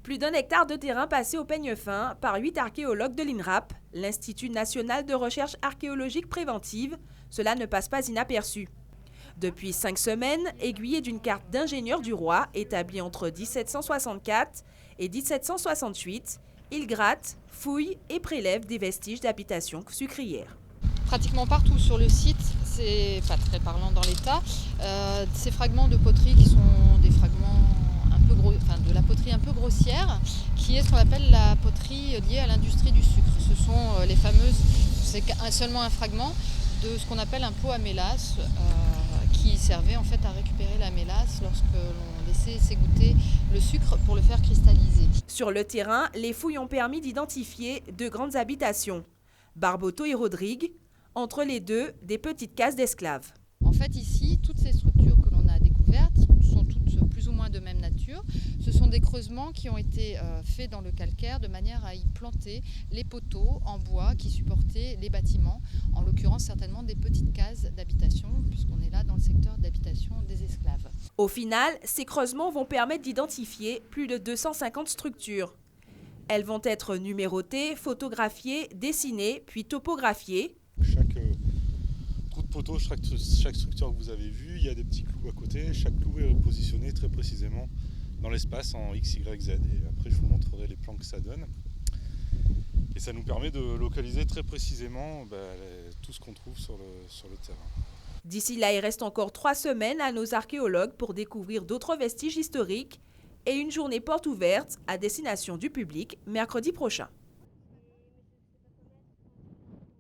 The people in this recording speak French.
Plus d'1 hectare de terrain passé au peigne fin par 8 archéologues de l'INRAP, l'Institut national de recherche archéologique préventive. Cela ne passe pas inaperçu. Depuis 5 semaines, aiguillés d'une carte d'ingénieur du roi établie entre 1764 et 1768, ils grattent, fouillent et prélèvent des vestiges d'habitations sucrières. Pratiquement partout sur le site, c'est pas très parlant dans l'état, ces fragments de poterie qui sont des fragments un peu gros, enfin de la poterie un peu grossière, qui est ce qu'on appelle la poterie liée à l'industrie du sucre. Ce sont les fameuses, c'est seulement un fragment de ce qu'on appelle un pot à mélasse, qui servait en fait à récupérer la mélasse lorsque l'on laissait s'égoutter le sucre pour le faire cristalliser. Sur le terrain, les fouilles ont permis d'identifier 2 grandes habitations, Barboteau et Rodrigue, entre les deux, des petites cases d'esclaves. En fait, ici, toutes ces structures que l'on a découvertes sont toutes plus ou moins de même nature. Ce sont des creusements qui ont été faits dans le calcaire de manière à y planter les poteaux en bois qui supportaient les bâtiments, en l'occurrence certainement des petites cases d'habitation, puisqu'on est là dans le secteur d'habitation des esclaves. Au final, ces creusements vont permettre d'identifier plus de 250 structures. Elles vont être numérotées, photographiées, dessinées, puis topographiées. Chaque trou de poteau, chaque structure que vous avez vue, il y a des petits clous à côté. Chaque clou est positionné très précisément dans l'espace en X, Y, Z. Et après, je vous montrerai les plans que ça donne. Et ça nous permet de localiser très précisément tout ce qu'on trouve sur le terrain. D'ici là, il reste encore 3 semaines à nos archéologues pour découvrir d'autres vestiges historiques et une journée porte ouverte à destination du public mercredi prochain.